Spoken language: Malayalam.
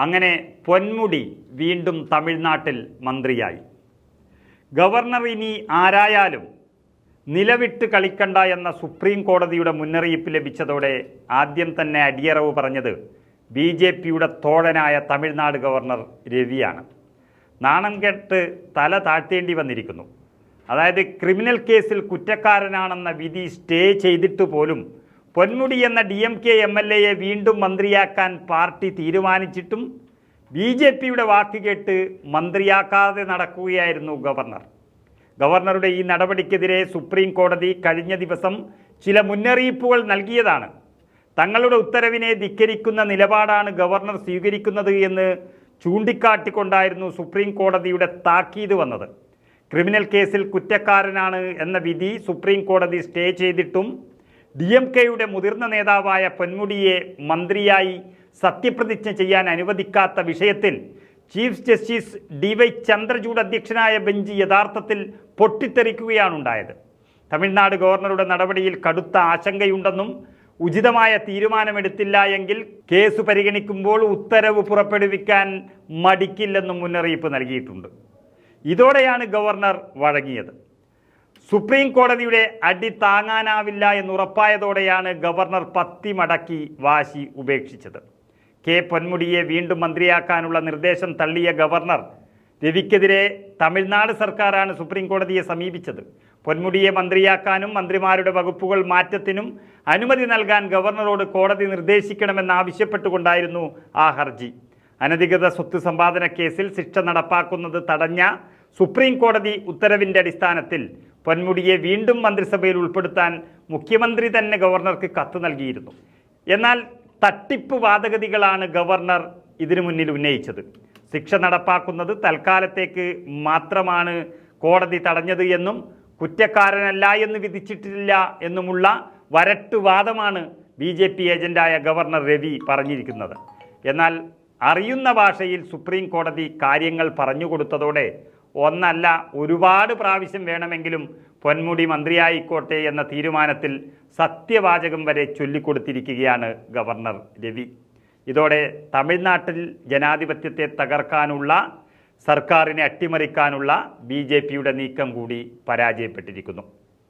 അങ്ങനെ പൊന്മുടി വീണ്ടും തമിഴ്നാട്ടിൽ മന്ത്രിയായി. ഗവർണർ ഇനി ആരായാലും നിലവിട്ട് കളിക്കണ്ട എന്ന സുപ്രീം കോടതിയുടെ മുന്നറിയിപ്പ് ലഭിച്ചതോടെ ആദ്യം തന്നെ അടിയറവ് പറഞ്ഞത് BJPയുടെ തോഴനായ തമിഴ്നാട് ഗവർണർ രവിയാണ്. നാണം കെട്ട് തല താഴ്ത്തേണ്ടി വന്നിരിക്കുന്നു. അതായത് ക്രിമിനൽ കേസിൽ കുറ്റക്കാരനാണെന്ന വിധി സ്റ്റേ ചെയ്തിട്ട് പോലും പൊന്മുടി എന്ന DMK MLAയെ വീണ്ടും മന്ത്രിയാക്കാൻ പാർട്ടി തീരുമാനിച്ചിട്ടും BJPയുടെ വാക്ക് കേട്ട് മന്ത്രിയാക്കാതെ നടക്കുകയായിരുന്നു ഗവർണർ. ഗവർണറുടെ ഈ നടപടിക്കെതിരെ സുപ്രീം കോടതി കഴിഞ്ഞ ദിവസം ചില മുന്നറിയിപ്പുകൾ നൽകിയതാണ്. തങ്ങളുടെ ഉത്തരവിനെ ധിക്കരിക്കുന്ന നിലപാടാണ് ഗവർണർ സ്വീകരിക്കുന്നത് എന്ന് ചൂണ്ടിക്കാട്ടിക്കൊണ്ടായിരുന്നു സുപ്രീം കോടതിയുടെ താക്കീത് വന്നത്. ക്രിമിനൽ കേസിൽ കുറ്റക്കാരനാണ് എന്ന വിധി സുപ്രീം കോടതി സ്റ്റേ ചെയ്തിട്ടും DMKയുടെ മുതിർന്ന നേതാവായ പൊന്മുടിയെ മന്ത്രിയായി സത്യപ്രതിജ്ഞ ചെയ്യാൻ അനുവദിക്കാത്ത വിഷയത്തിൽ ചീഫ് ജസ്റ്റിസ് DY ചന്ദ്രചൂഡ് അധ്യക്ഷനായ ബെഞ്ച് യഥാർത്ഥത്തിൽ പൊട്ടിത്തെറിക്കുകയാണുണ്ടായത്. തമിഴ്നാട് ഗവർണറുടെ നടപടിയിൽ കടുത്ത ആശങ്കയുണ്ടെന്നും ഉചിതമായ തീരുമാനമെടുത്തില്ല എങ്കിൽ കേസ് പരിഗണിക്കുമ്പോൾ ഉത്തരവ് പുറപ്പെടുവിക്കാൻ മടിക്കില്ലെന്നും മുന്നറിയിപ്പ് നൽകിയിട്ടുണ്ട്. ഇതോടെയാണ് ഗവർണർ വഴങ്ങിയത്. സുപ്രീം കോടതിയുടെ അടി താങ്ങാനാവില്ല എന്നുറപ്പായതോടെയാണ് ഗവർണർ പത്തി മടക്കി വാശി ഉപേക്ഷിച്ചത്. പൊന്മുടിയെ വീണ്ടും മന്ത്രിയാക്കാനുള്ള നിർദ്ദേശം തള്ളിയ ഗവർണർ രവിക്കെതിരെ തമിഴ്നാട് സർക്കാരാണ് സുപ്രീം കോടതിയെ സമീപിച്ചത്. പൊന്മുടിയെ മന്ത്രിയാക്കാനും മന്ത്രിമാരുടെ വകുപ്പുകൾ മാറ്റത്തിനും അനുമതി നൽകാൻ ഗവർണറോട് കോടതി നിർദ്ദേശിക്കണമെന്നാവശ്യപ്പെട്ടുകൊണ്ടായിരുന്നു ആ ഹർജി. അനധികൃത സ്വത്ത് സമ്പാദന കേസിൽ ശിക്ഷ നടപ്പാക്കുന്നത് തടഞ്ഞ സുപ്രീം കോടതി ഉത്തരവിൻ്റെ അടിസ്ഥാനത്തിൽ പൊന്മുടിയെ വീണ്ടും മന്ത്രിസഭയിൽ ഉൾപ്പെടുത്താൻ മുഖ്യമന്ത്രി തന്നെ ഗവർണർക്ക് കത്ത് നൽകിയിരുന്നു. എന്നാൽ തട്ടിപ്പ് വാദഗതികളാണ് ഗവർണർ ഇതിനു മുന്നിൽ ഉന്നയിച്ചത്. ശിക്ഷ നടപ്പാക്കുന്നത് തൽക്കാലത്തേക്ക് മാത്രമാണ് കോടതി തടഞ്ഞത് എന്നും കുറ്റക്കാരനല്ല എന്ന് വിധിച്ചിട്ടില്ല എന്നുമുള്ള വരട്ടുവാദമാണ് BJP ഏജന്റായ ഗവർണർ രവി പറഞ്ഞിരിക്കുന്നത്. എന്നാൽ അറിയുന്ന ഭാഷയിൽ സുപ്രീം കോടതി കാര്യങ്ങൾ പറഞ്ഞുകൊടുത്തതോടെ ഒന്നല്ല ഒരുപാട് പ്രാവശ്യം വേണമെങ്കിലും പൊന്മുടി മന്ത്രിയായിക്കോട്ടെ എന്ന തീരുമാനത്തിൽ സത്യവാചകം വരെ ചൊല്ലിക്കൊടുത്തിരിക്കുകയാണ് ഗവർണർ രവി. ഇതോടെ തമിഴ്നാട്ടിൽ ജനാധിപത്യത്തെ തകർക്കാനുള്ള സർക്കാരിനെ അട്ടിമറിക്കാനുള്ള BJPയുടെ നീക്കം കൂടി പരാജയപ്പെട്ടിരിക്കുന്നു.